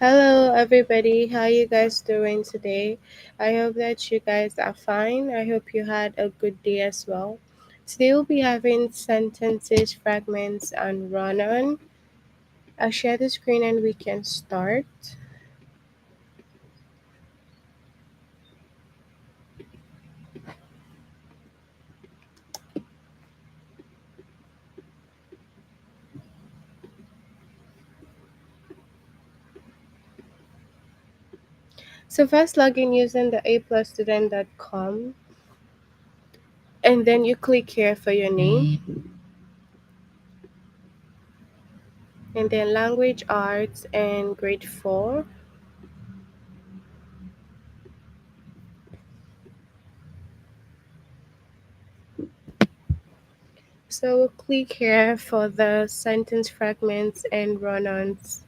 Hello everybody, how you guys doing today? I hope that you guys are fine. I hope you had a good day as well. Today we'll be having sentences, fragments, and run-on. I'll share the screen and we can start. So first log in using the aplusstudent.com and then you click here for your name and then language arts and grade 4. So we'll click here for the sentence fragments and run-ons.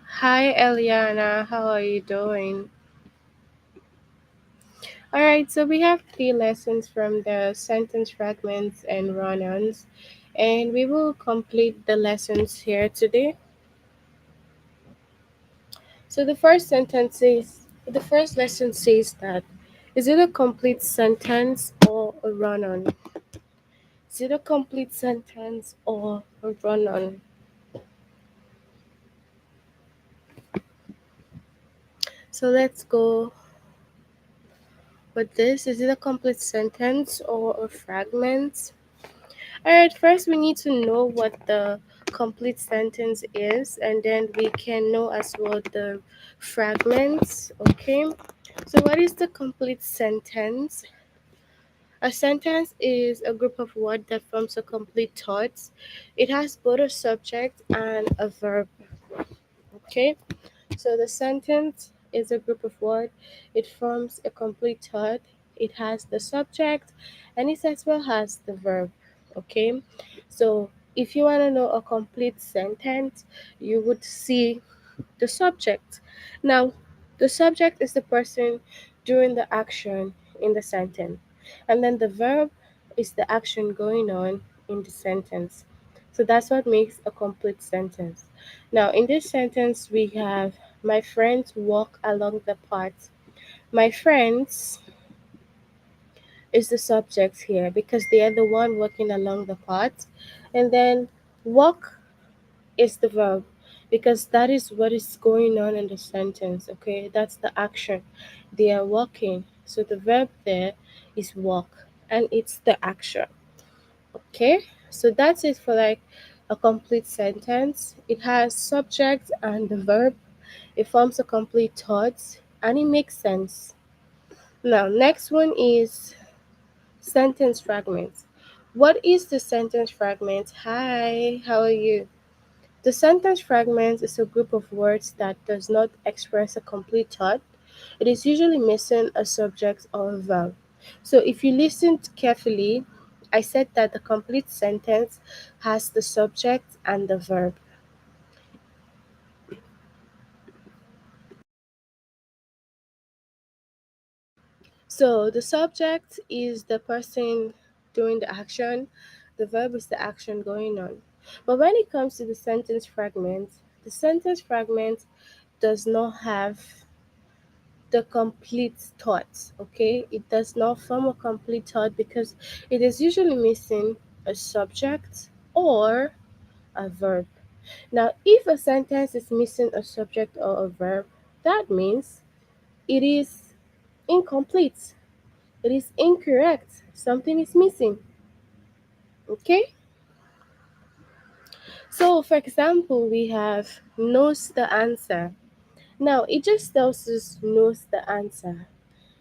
Hi Eliana, how are you doing? Alright, so we have 3 lessons from the sentence fragments and run-ons, and we will complete the lessons here today. So the first lesson says that is it a complete sentence or a run-on? Is it a complete sentence or a run-on? So let's go with this. Is it a complete sentence or a fragment? Alright, first we need to know what the complete sentence is, and then we can know as well the fragments. Okay, so what is the complete sentence? A sentence is a group of words that forms a complete thought. It has both a subject and a verb. Okay, so the sentence is a group of words. It forms a complete thought. It has the subject and it as well has the verb. Okay, so if you want to know a complete sentence, you would see the subject. Now, the subject is the person doing the action in the sentence, and then the verb is the action going on in the sentence. So that's what makes a complete sentence. Now, in this sentence, we have my friends walk along the path. My friends is the subject here because they are the one walking along the path, and then walk is the verb because that is what is going on in the sentence. Okay, that's the action. They are walking, so the verb there is walk and it's the action. Okay, so that's it for like a complete sentence. It has subject and the verb. It forms a complete thought and it makes sense. Now next one is sentence fragments. What is the sentence fragment? Hi, how are you? The sentence fragment is a group of words that does not express a complete thought. It is usually missing a subject or a verb. So if you listened carefully, I said that the complete sentence has the subject and the verb. So the subject is the person doing the action, the verb is the action going on. But when it comes to the sentence fragment does not have the complete thought. Okay, it does not form a complete thought because it is usually missing a subject or a verb. Now if a sentence is missing a subject or a verb, that means it is incomplete, it is incorrect, something is missing. Okay, so for example we have knows the answer. Now it just tells us knows the answer.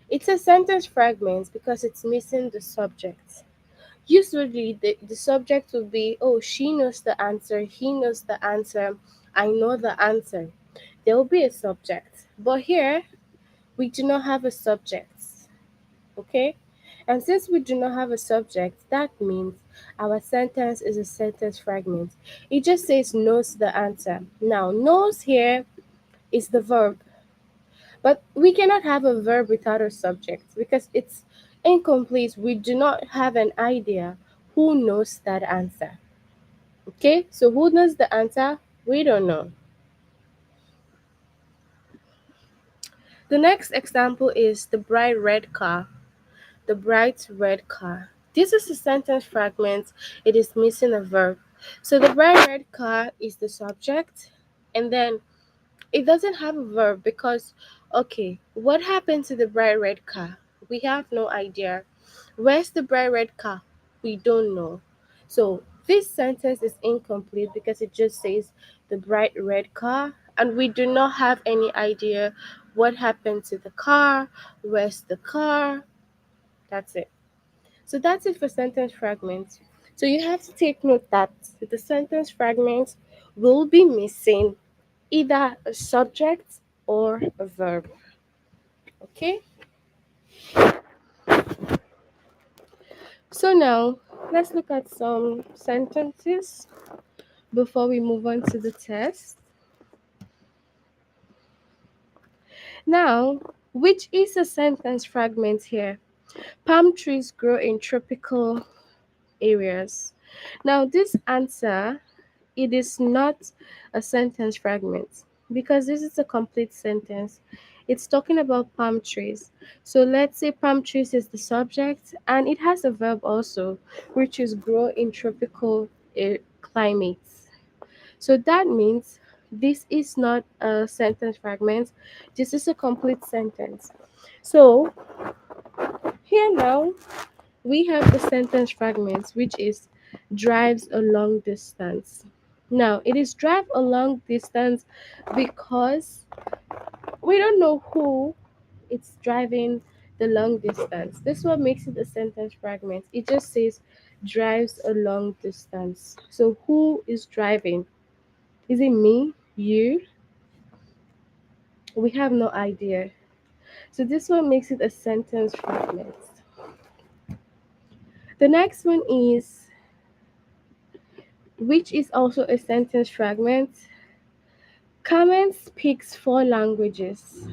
It's a sentence fragment because it's missing the subject. Usually, the subject will be, oh, she knows the answer, he knows the answer, I know the answer. There will be a subject. But here, we do not have a subject. Okay? And since we do not have a subject, that means our sentence is a sentence fragment. It just says knows the answer. Now, knows here is the verb, but we cannot have a verb without a subject because it's incomplete. We do not have an idea who knows that answer. Okay? So, who knows the answer? We don't know. The next example is the bright red car. The bright red car. This is a sentence fragment. It is missing a verb. So the bright red car is the subject, and then it doesn't have a verb because, okay, what happened to the bright red car? We have no idea. Where's the bright red car? We don't know. So this sentence is incomplete because it just says the bright red car, and we do not have any idea what happened to the car. Where's the car? That's it. So that's it for sentence fragments. So you have to take note that the sentence fragments will be missing either a subject or a verb. Okay? So now let's look at some sentences before we move on to the test. Now, which is a sentence fragment here? Palm trees grow in tropical areas. Now, this answer, it is not a sentence fragment because this is a complete sentence. It's talking about palm trees. So let's say palm trees is the subject and it has a verb also, which is grow in tropical climates. So that means this is not a sentence fragment, this is a complete sentence. So here now we have the sentence fragments, which is drives a long distance. Now, it is drive a long distance because we don't know who it's driving the long distance. This what makes it a sentence fragment. It just says drives a long distance. So, who is driving? Is it me? You? We have no idea. So, this one makes it a sentence fragment. The next one is, which is also a sentence fragment. Carmen speaks four languages.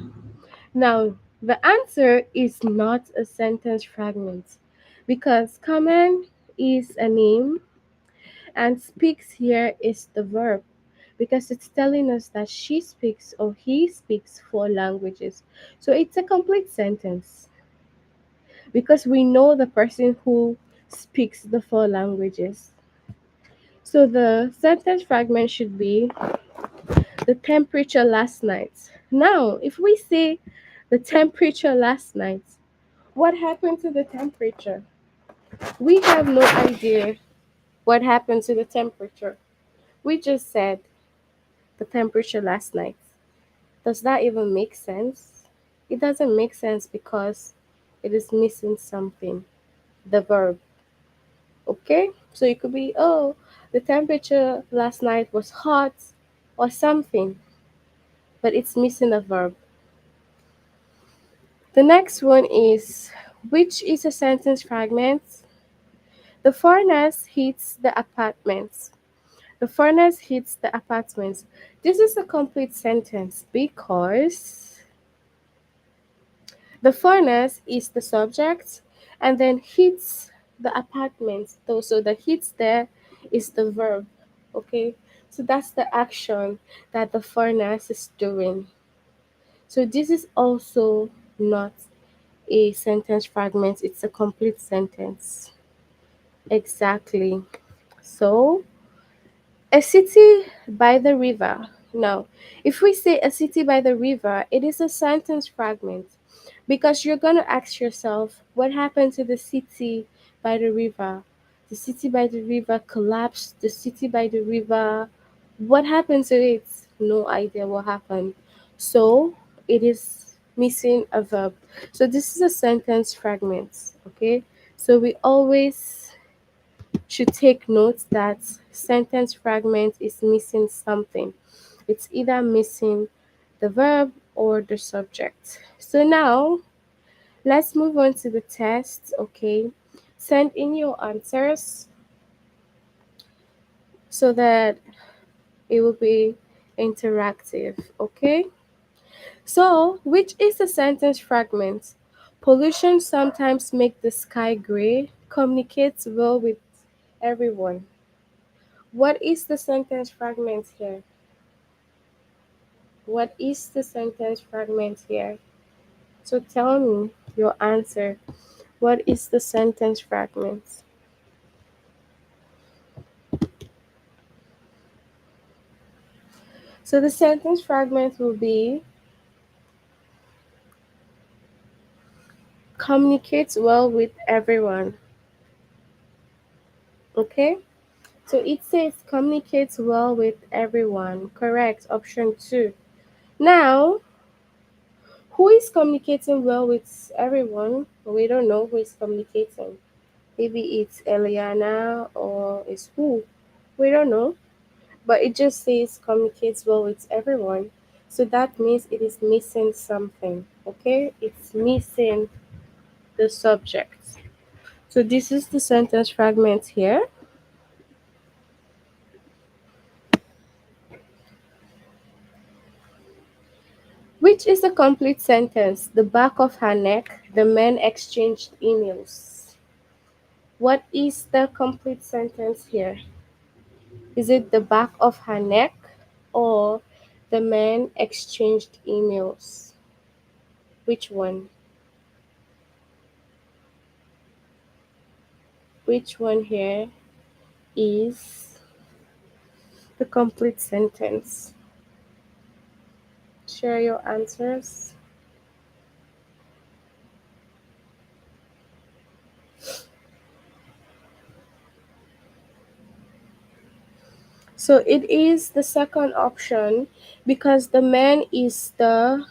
Now, the answer is not a sentence fragment because Carmen is a name and speaks here is the verb because it's telling us that she speaks or he speaks four languages. So it's a complete sentence because we know the person who speaks the four languages. So the sentence fragment should be the temperature last night. Now, if we say the temperature last night, what happened to the temperature? We have no idea what happened to the temperature. We just said the temperature last night. Does that even make sense? It doesn't make sense because it is missing something, the verb. Okay? So it could be, oh, the temperature last night was hot or something, but it's missing a verb. The next one is, which is a sentence fragment? The furnace heats the apartments. The furnace heats the apartments. This is a complete sentence because the furnace is the subject and then heats the apartments. So the heats there is the verb. Okay, so that's the action that the furnace is doing. So this is also not a sentence fragment, it's a complete sentence. Exactly. So, a city by the river. Now, if we say a city by the river, it is a sentence fragment because you're going to ask yourself, what happened to the city by the river? The city by the river collapsed. The city by the river, what happened to it? No idea what happened. So, it is missing a verb. So this is a sentence fragment, okay? So we always should take note that sentence fragment is missing something. It's either missing the verb or the subject. So now let's move on to the test, okay? Send in your answers so that it will be interactive, okay? So, which is the sentence fragment? Pollution sometimes make the sky gray, communicates well with everyone. What is the sentence fragment here? What is the sentence fragment here? So tell me your answer. What is the sentence fragment? So the sentence fragment will be communicates well with everyone. Okay? So it says communicates well with everyone. Correct. Option 2. Now, who is communicating well with everyone? We don't know who is communicating. Maybe it's Eliana or it's who. We don't know. But it just says communicates well with everyone. So that means it is missing something. Okay? It's missing the subject. So this is the sentence fragment here. Which is a complete sentence? The back of her neck, the men exchanged emails. What is the complete sentence here? Is it the back of her neck or the men exchanged emails? Which one? Which one here is the complete sentence? Share your answers. So it is the second option because the man is the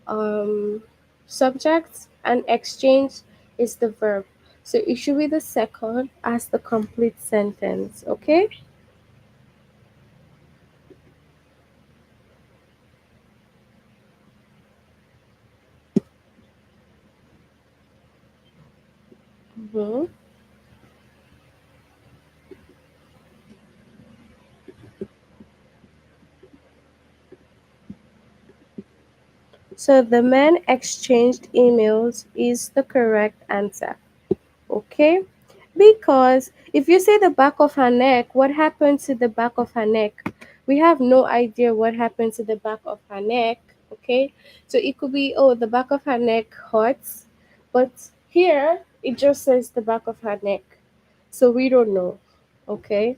um, subject and exchange is the verb. So it should be the second as the complete sentence, okay? Mhm. So the men exchanged emails is the correct answer, okay? Because if you say the back of her neck, what happened to the back of her neck? We have no idea what happened to the back of her neck, okay? So it could be, oh, the back of her neck hurts, but here it just says the back of her neck. So we don't know, okay?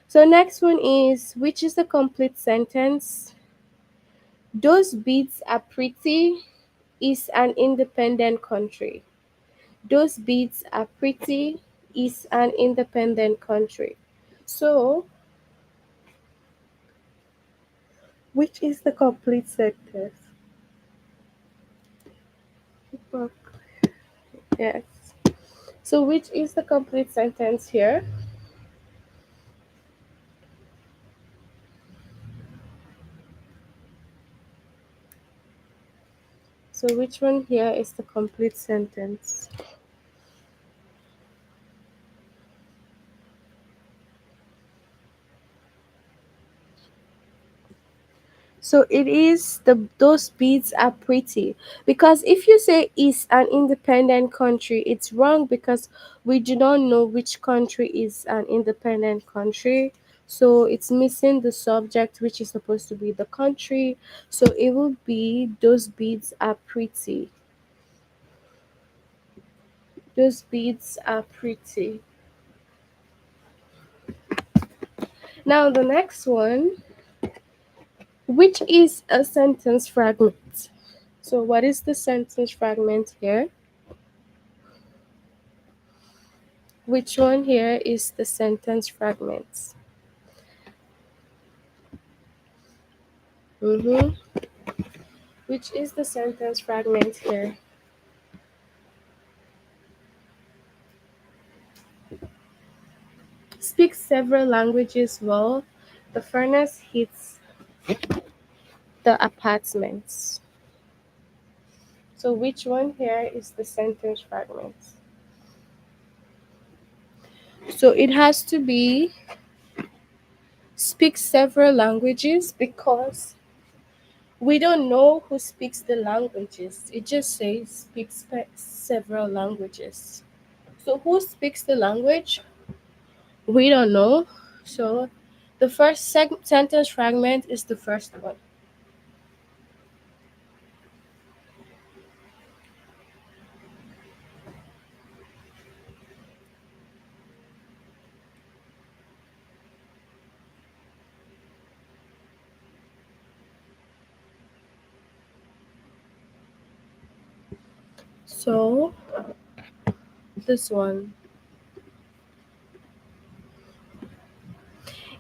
So next one is, which is the complete sentence? Those beads are pretty is an independent country. Those beads are pretty is an independent country. So, which is the complete sentence? Yes. So, which is the complete sentence here? So, which one here is the complete sentence? So it is the those beads are pretty because if you say is an independent country, it's wrong because we do not know which country is an independent country. So it's missing the subject which is supposed to be the country. So it will be those beads are pretty. Those beads are pretty. Now the next one, which is a sentence fragment. So what is the sentence fragment here? Which one here is the sentence fragments? Mm-hmm. Which is the sentence fragment here? Speaks several languages well. The furnace heats the apartments. So which one here is the sentence fragment? So it has to be speaks several languages because we don't know who speaks the languages. It just says speaks several languages. So who speaks the language? We don't know. So the first sentence fragment is the first one. So this one.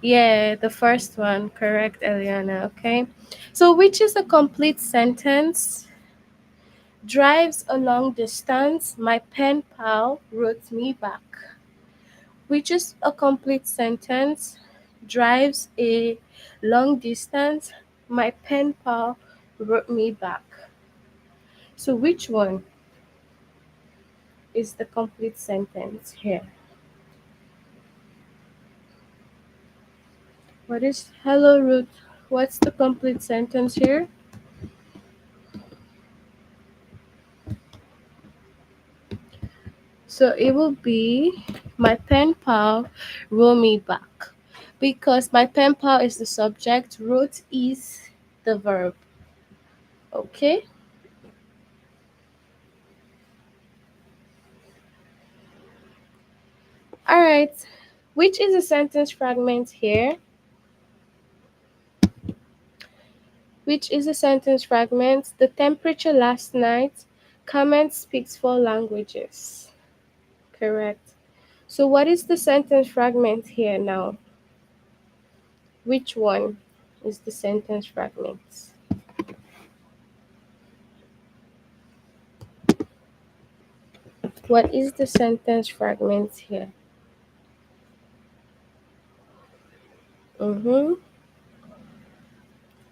Yeah, the first one. Correct, Eliana. Okay. So which is a complete sentence? Drives a long distance. My pen pal wrote me back. Which is a complete sentence? Drives a long distance. My pen pal wrote me back. So which one is the complete sentence here? What is hello Ruth? What's the complete sentence here? So it will be my pen pal wrote me back. Because my pen pal is the subject, wrote is the verb. Okay? Alright. Which is a sentence fragment here? Which is a sentence fragment? The temperature last night. Comment speaks four languages. Correct. So what is the sentence fragment here now? Which one is the sentence fragment? What is the sentence fragment here? Mm-hmm.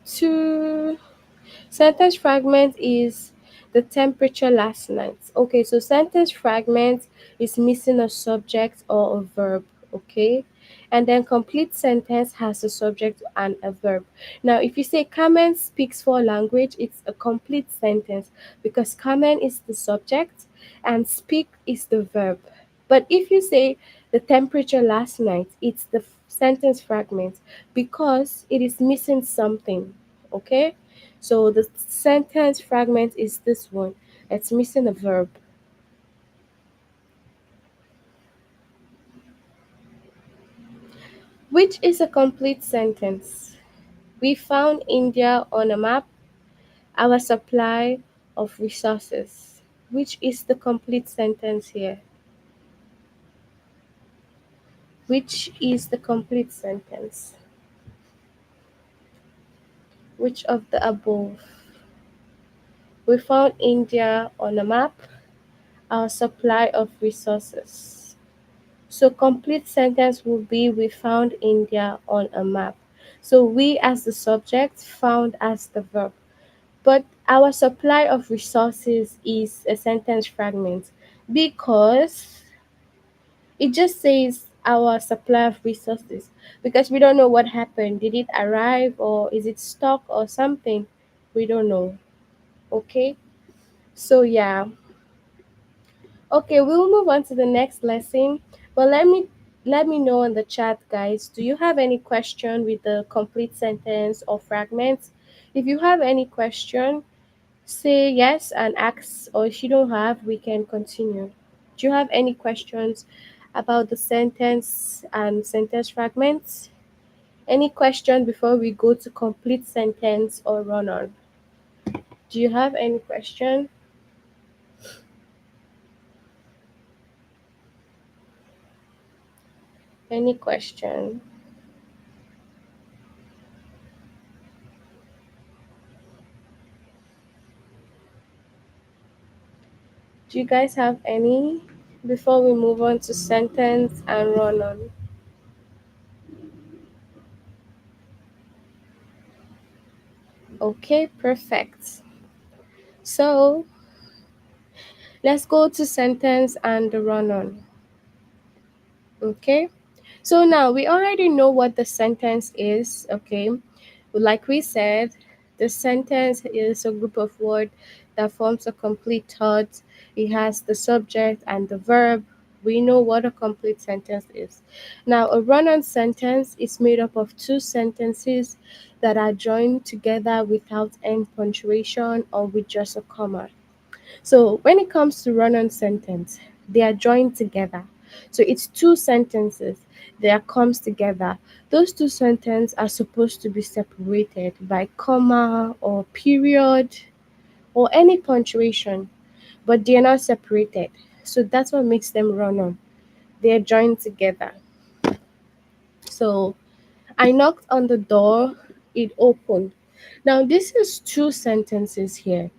Two. Sentence fragment is the temperature last night. Okay, so sentence fragment is missing a subject or a verb. Okay, and then complete sentence has a subject and a verb. Now, if you say Carmen speaks four language, it's a complete sentence because Carmen is the subject and speak is the verb. But if you say the temperature last night, it's the sentence fragment because it is missing something. Okay, so the sentence fragment is this one. It's missing a verb. Which is a complete sentence? We found India on a map, our supply of resources. Which is the complete sentence here? Which is the complete sentence? Which of the above? We found India on a map, our supply of resources. So complete sentence will be we found India on a map. So we as the subject, found as the verb. But our supply of resources is a sentence fragment because it just says our supply of resources because we don't know what happened. Did it arrive or is it stock or something? We don't know. Okay? So yeah, okay, we'll move on to the next lesson. But let me know in the chat, guys. Do you have any question with the complete sentence or fragments? If you have any question, say yes and ask, or if you don't have, we can continue. Do you have any questions about the sentence and sentence fragments? Any question before we go to complete sentence or run on? Do you have any question? Any question? Do you guys have any before we move on to sentence and run on? Okay, perfect. So let's go to sentence and the run on. Okay, so now we already know what the sentence is. Okay, like we said, the sentence is a group of words that forms a complete thought. It has the subject and the verb. We know what a complete sentence is. Now, a run on sentence is made up of two sentences that are joined together without end punctuation or with just a comma. So when it comes to run-on sentence, they are joined together. So it's two sentences that comes together. Those two sentences are supposed to be separated by comma or period or any punctuation, but they are not separated. So that's what makes them run-on. They are joined together. So I knocked on the door, it opened. Now this is two sentences here.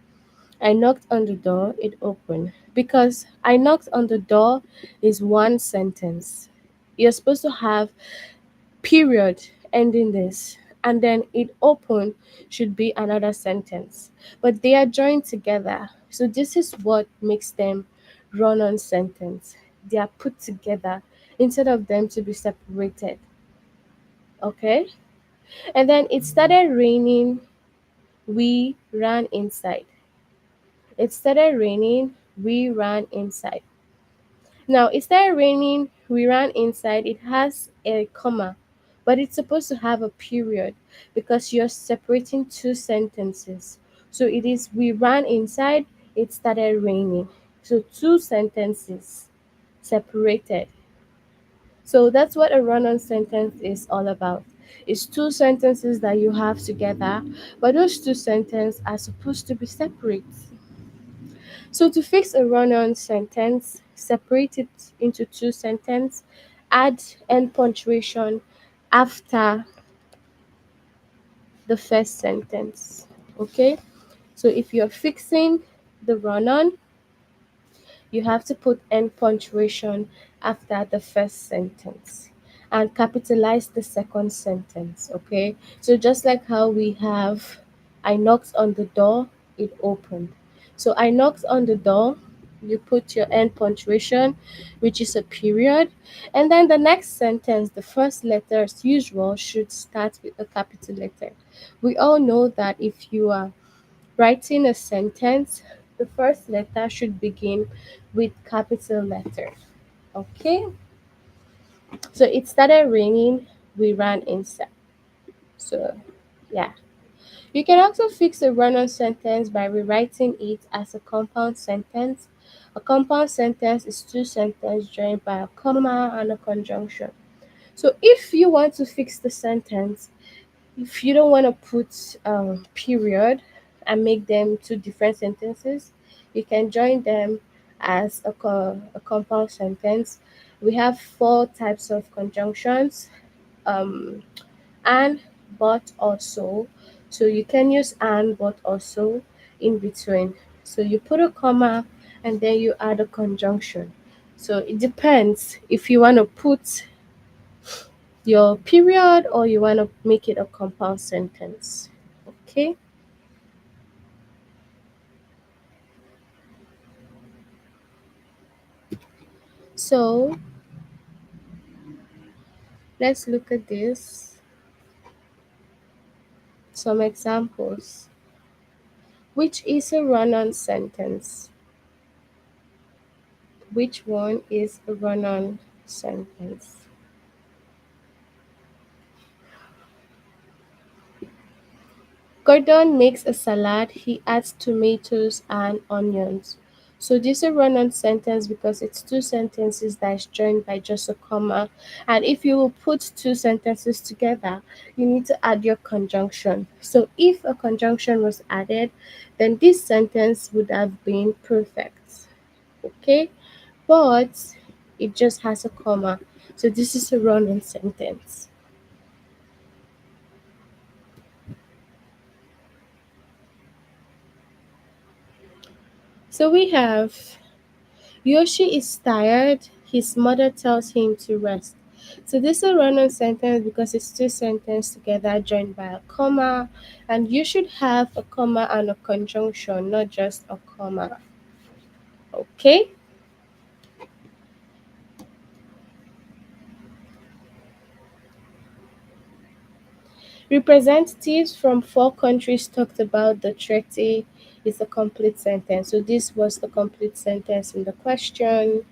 I knocked on the door, it opened. Because I knocked on the door is one sentence. You're supposed to have period ending this, and then it opened should be another sentence. But they are joined together. So this is what makes them run on sentence. They are put together instead of them to be separated. Okay? And then it started raining, we ran inside. It started raining, we ran inside. Now, it started raining, we ran inside. It has a comma, but it's supposed to have a period because you're separating two sentences. So it is we ran inside, it started raining. So two sentences separated. So that's what a run on sentence is all about. It's two sentences that you have together, but those two sentences are supposed to be separate. So to fix a run-on sentence, separate it into two sentences, add end punctuation after the first sentence. Okay? So if you're fixing the run-on, you have to put end punctuation after the first sentence and capitalize the second sentence. Okay? So just like how we have I knocked on the door, it opened. So I knocked on the door, you put your end punctuation, which is a period, and then the next sentence, the first letter as usual should start with a capital letter. We all know that if you are writing a sentence, the first letter should begin with capital letter. Okay? So it started raining, we ran inside. So yeah. You can also fix a run on sentence by rewriting it as a compound sentence. A compound sentence is two sentences joined by a comma and a conjunction. So if you want to fix the sentence, if you don't want to put period and make them two different sentences, you can join them as a compound sentence. We have four types of conjunctions. Um, and, but, also. So you can use and, but, also in between. So you put a comma and then you add a conjunction. So it depends if you want to put your period or you want to make it a compound sentence. Okay, so let's look at this. Some examples. Which is a run on sentence? Which one is a run on sentence? Gordon makes a salad, he adds tomatoes and onions. So this is a run-on sentence because it's two sentences that is joined by just a comma. And if you will put two sentences together, you need to add your conjunction. So if a conjunction was added, then this sentence would have been perfect. Okay? But it just has a comma. So this is a run-on sentence. So we have Yoshi is tired. His mother tells him to rest. So this is a run-on sentence because it's two sentences together joined by a comma, and you should have a comma and a conjunction, not just a comma. Okay? Representatives from four countries talked about the treaty is a complete sentence. So this was the complete sentence in the question.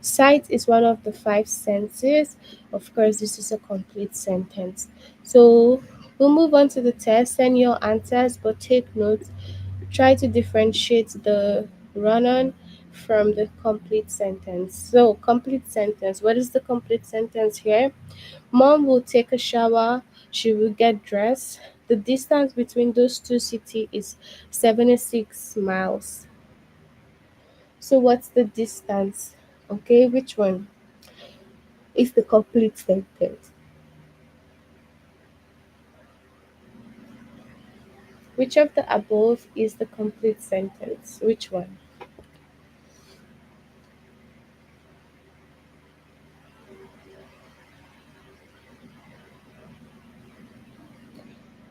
Sight is one of the five senses. Of course, this is a complete sentence. So we'll move on to the test. Send your answers, but take note. Try to differentiate the run-on from the complete sentence. So complete sentence. What is the complete sentence here? Mom will take a shower. She will get dressed. The distance between those two cities is 76 miles. So what's the distance? Okay, which one is the complete sentence? Which of the above is the complete sentence? Which one?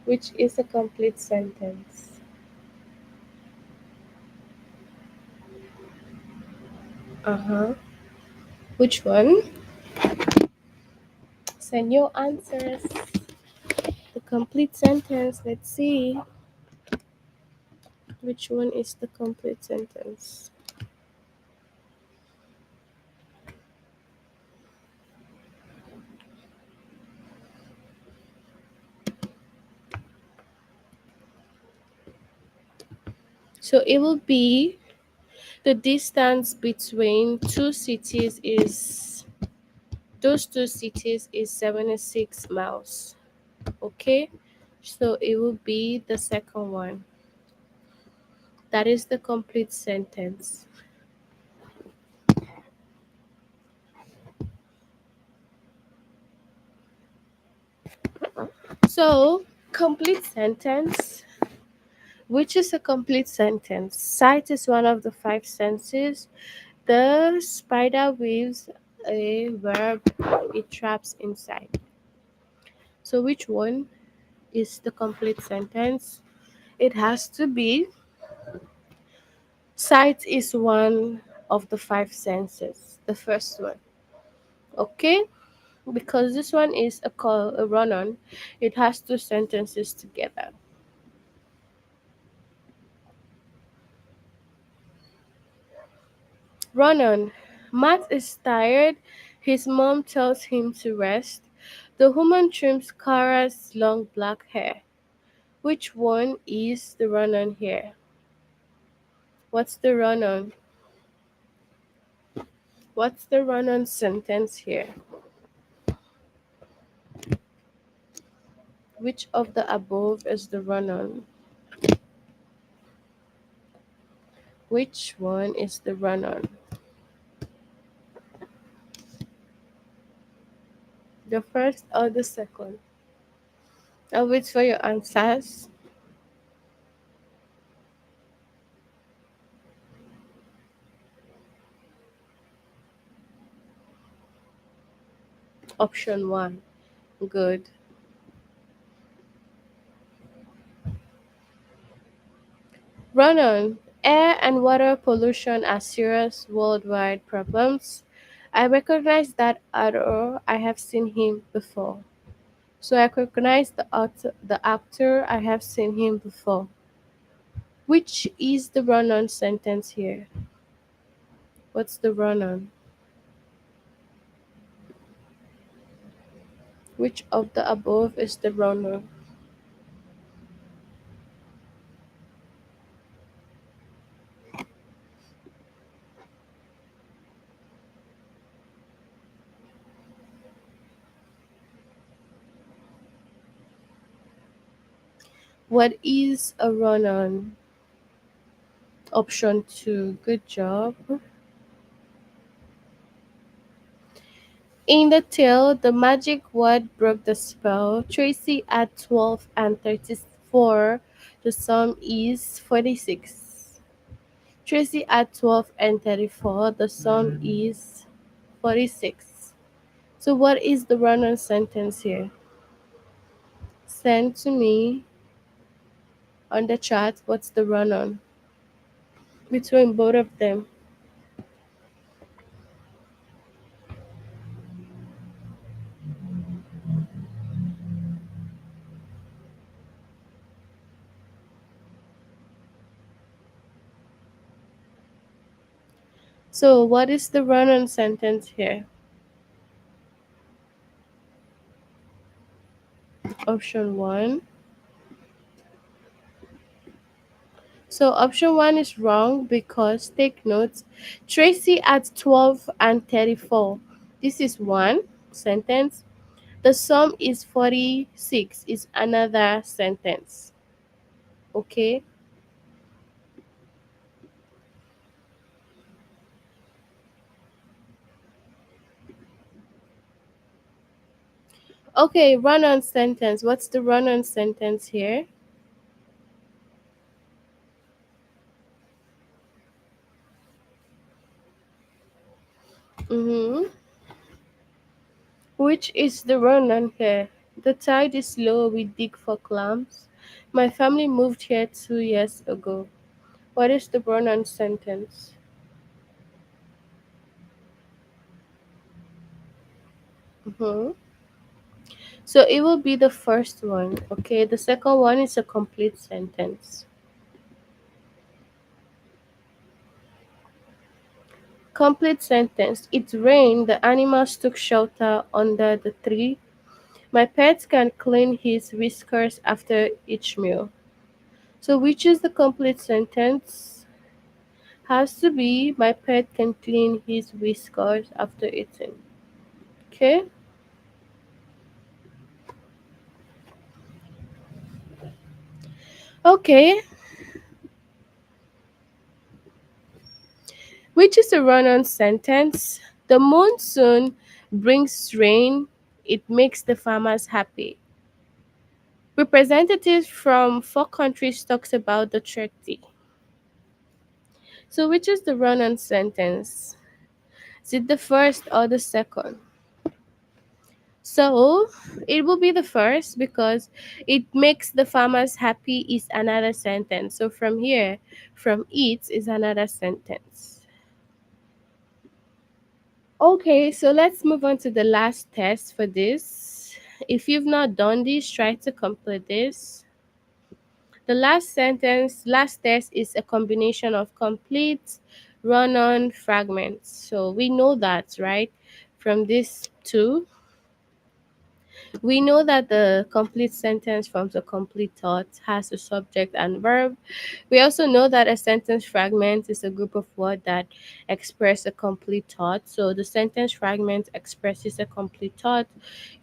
Which is a complete sentence? Uh-huh. Which one? Send your answers. The complete sentence. Let's see. Which one is the complete sentence? So it will be the distance between two cities is those two cities is 76 miles. Okay? So it will be the second one. That is the complete sentence. So, complete sentence. Which is a complete sentence? Sight is one of the five senses. The spider weaves a verb it traps inside. So, which one is the complete sentence? It has to be sight is one of the five senses. The first one. Okay? Because this one is a run on, it has two sentences together. Run on. Matt is tired. His mom tells him to rest. The woman trims Kara's long black hair. Which one is the run on here? What's the run on? What's the run on sentence here? Which of the above is the run on? Which one is the run on? The first or the second? I'll wait for your answers. Option one. Good. Run on. Air and water pollution are serious worldwide problems. I recognize that actor. I have seen him before. So I recognize the actor. I have seen him before. Which is the run on sentence here? What's the run on? Which of the above is the run on? What is a run on? Option two. Good job. In the tale, the magic word broke the spell. Tracy at 12 and 34. The sum is 46. Tracy at 12 and 34. The sum is 46. So what is the run-on sentence here? Send to me on the chat what's the run-on between both of them. So what is the run-on sentence here? Option 1. So option 1 is wrong because take notes. Tracy at 12 and 34. This is one sentence. The sum is 46 is another sentence. Okay? Okay, run on sentence. What's the run on sentence here? Mm-hmm. Which is the run on here? The tide is low, we dig for clams. My family moved here 2 years ago. What is the run on sentence? Mm-hmm. So it will be the first one, okay? The second one is a complete sentence. Complete sentence. It rained, the animals took shelter under the tree. My pet can clean his whiskers after each meal. So which is the complete sentence? Has to be my pet can clean his whiskers after eating. Okay? Okay. Which is a run-on sentence? The monsoon brings rain. It makes the farmers happy. Representatives from 4 countries talks about the treaty. So which is the run-on sentence? Is it the first or the second? So it will be the first because it makes the farmers happy is another sentence. So from here, from it is another sentence. Okay, so let's move on to the last test for this. If you've not done this, try to complete this. The last test is a combination of complete, run on, fragments. So we know that, right? From these two, we know that the complete sentence forms a complete thought, has a subject and verb. We also know that a sentence fragment is a group of words that express a complete thought. So the sentence fragment expresses a complete thought.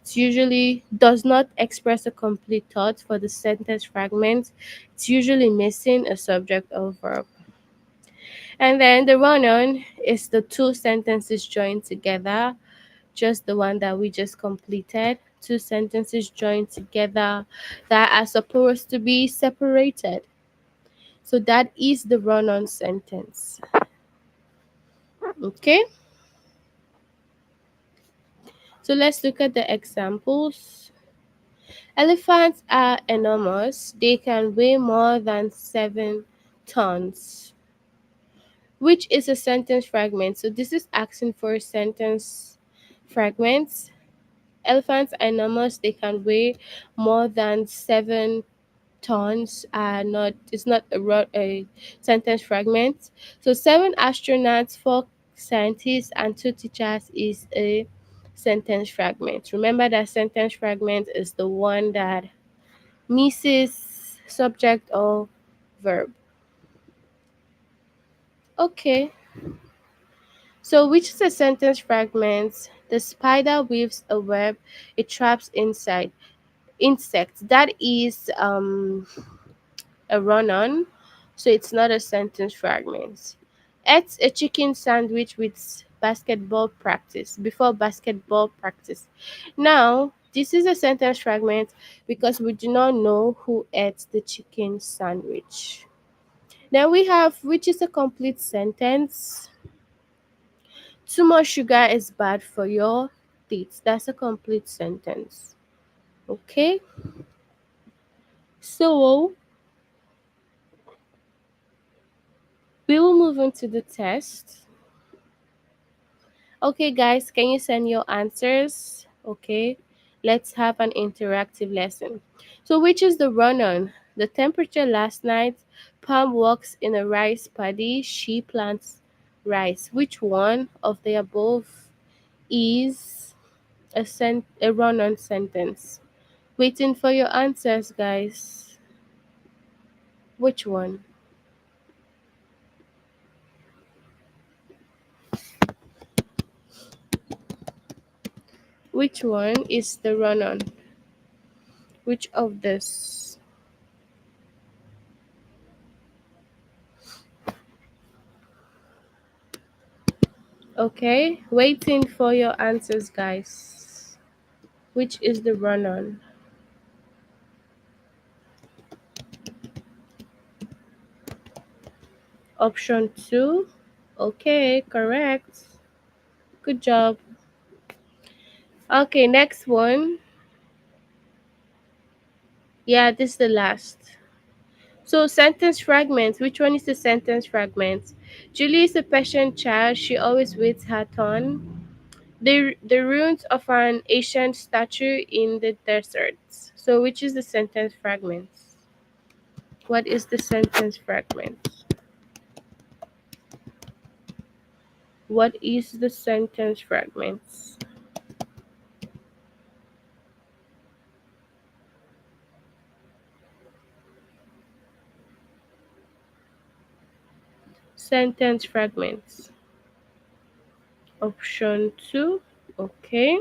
It usually does not express a complete thought for the sentence fragment. It's usually missing a subject or verb. And then the run on is the two sentences joined together, just the one that we just completed. Two sentences joined together that are supposed to be separated. So that is the run on sentence. Okay, so let's look at the examples. Elephants are enormous, they can weigh more than 7 tons, which is a sentence fragment. So this is asking for sentence fragments. Elephants are enormous, they can weigh more than 7 tons are not it's not a sentence fragment. So 7 astronauts, 4 scientists, and 2 teachers is a sentence fragment. Remember that sentence fragment is the one that misses subject or verb. Okay, so which is a sentence fragment? The spider weaves a web it traps inside insects. That is a run on, so it's not a sentence fragment. It's a chicken sandwich with basketball practice before basketball practice. Now, this is a sentence fragment because we do not know who ate the chicken sandwich. Then we have, which is a complete sentence. Too much sugar is bad for your teeth. That's a complete sentence. Okay. So we will move on to the test. Okay, guys, can you send your answers? Okay, let's have an interactive lesson. So, which is the run on? The temperature last night. Palm walks in a rice paddy. She plants rice. Which one of the above is a run on sentence? Waiting for your answers, guys. Which one? Which one is the run on? Which of this? Okay, waiting for your answers, guys. Which is the run on? Option 2. Okay, correct. Good job. Okay, next one. Yeah, this is the last. So, sentence fragments. Which one is the sentence fragment? Julie is a patient child. She always waits her turn. The ruins of an ancient statue in the desert. So, which is the sentence fragment? What is the sentence fragment? What is the sentence fragments? Sentence fragments. Option 2. Okay.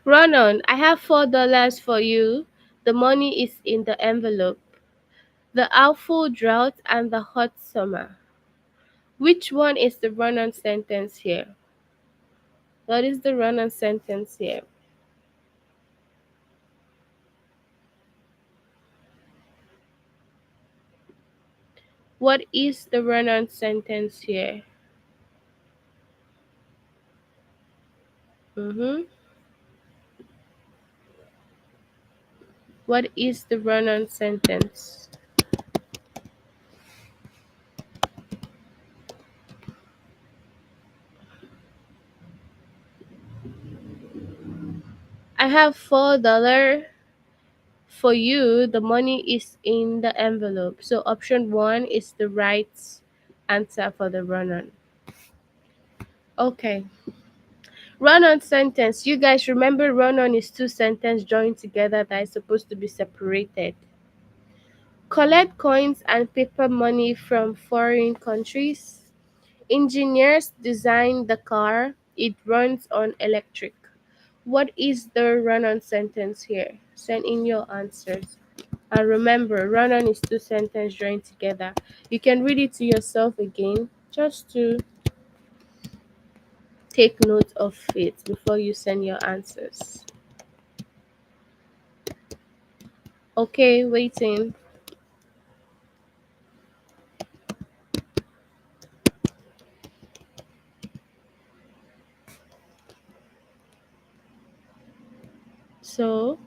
Run on. I have $4 for you. The money is in the envelope. The awful drought and the hot summer. Which one is the run on sentence here? What is the run on sentence here? What is the run on sentence here? Mm-hmm. What is the run on sentence? I have $4 for you. The money is in the envelope. So option 1 is the right answer for the run on. Okay. Run on sentence. You guys remember run on is two sentences joined together that is supposed to be separated. Collect coins and paper money from foreign countries. Engineers design the car. It runs on electric. What is the run on sentence here? Send in your answers. And remember, run on is two sentences joined together. You can read it to yourself again just to take note of it before you send your answers. Okay, waiting. So,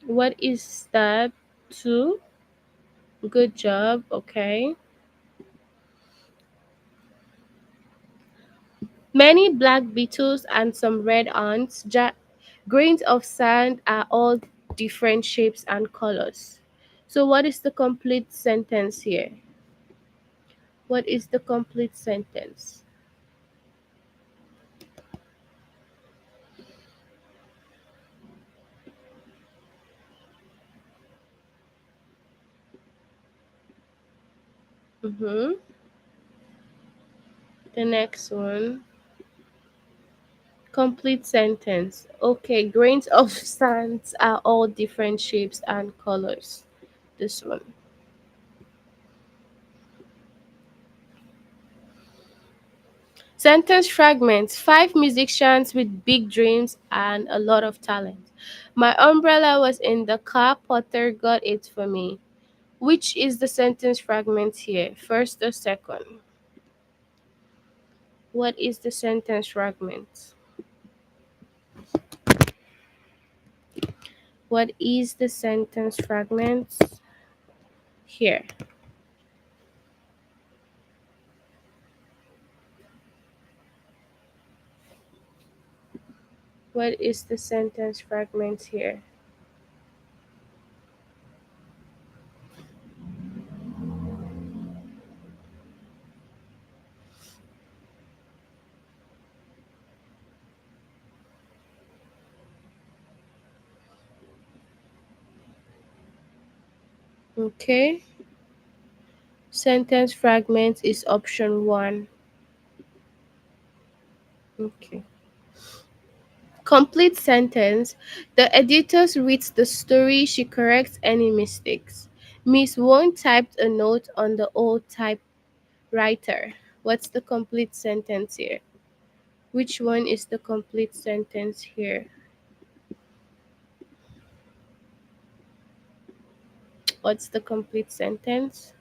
what is that? Two. Good job. Okay. Many black beetles and some red ants, grains of sand are all different shapes and colors. So, what is the complete sentence here? What is the complete sentence? Mm-hmm. The next one. Complete sentence. Okay, grains of sand are all different shapes and colors. This one. Sentence fragments. Five musicians with big dreams and a lot of talent. My umbrella was in the car. Potter got it for me. Which is the sentence fragment here? First or second? What is the sentence fragment? What is the sentence fragment here? What is the sentence fragment here? Okay. Sentence fragment is option 1. Okay. Complete sentence. The editor reads the story, she corrects any mistakes. Miss Wong typed a note on the old typewriter. What's the complete sentence here? Which one is the complete sentence here? What's the complete sentence?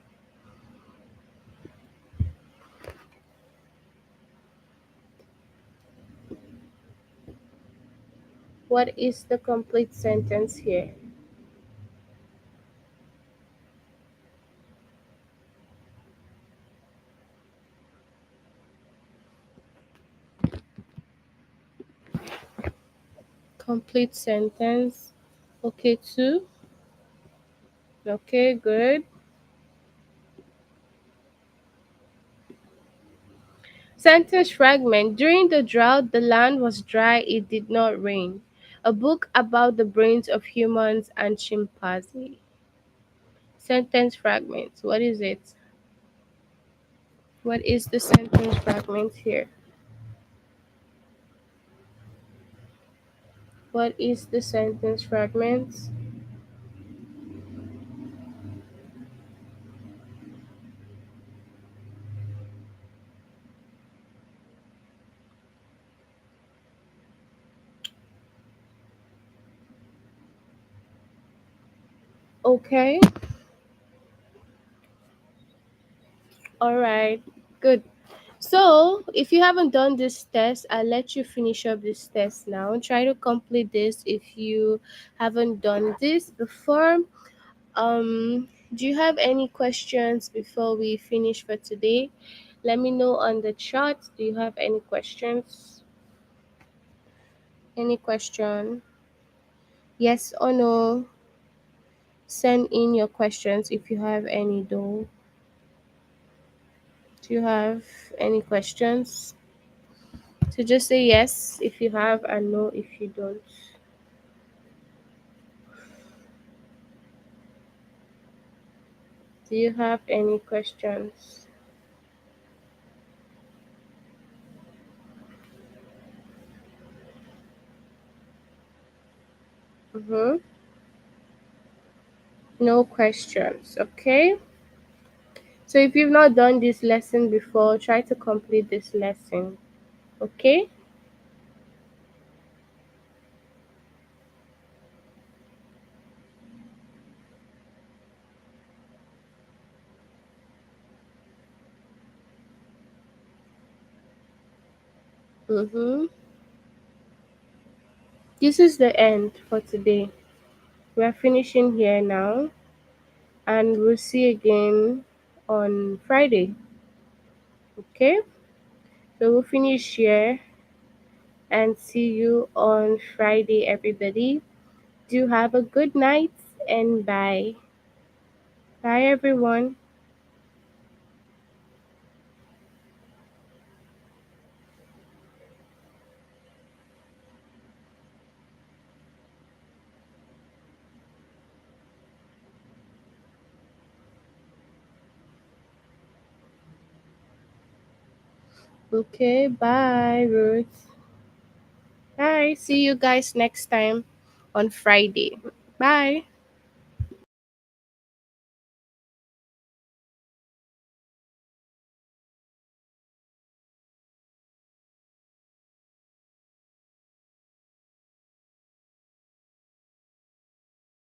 What is the complete sentence here? Complete sentence. Okay, 2. Okay, good. Sentence fragment. During the drought, the land was dry, it did not rain. A book about the brains of humans and chimpanzee. Sentence fragment. What is it? What is the sentence fragment here? What is the sentence fragment? Okay. All right. Good. So, if you haven't done this test, I'll let you finish up this test now. Try to complete this if you haven't done this before. Do you have any questions before we finish for today? Let me know on the chat. Do you have any questions? Any question? Yes or no? Send in your questions if you have any, though. Do you have any questions? So just say yes if you have and no if you don't. Do you have any questions? Mm-hmm. No questions. Okay. So if you've not done this lesson before, try to complete this lesson. Okay. Mm-hmm. This is the end for today. We're finishing here now, and we'll see again on Friday. Okay. So we'll finish here and see you on Friday, everybody. Do have a good night and bye. Bye, everyone. Okay, bye, Ruth. Bye. See you guys next time on Friday. Bye.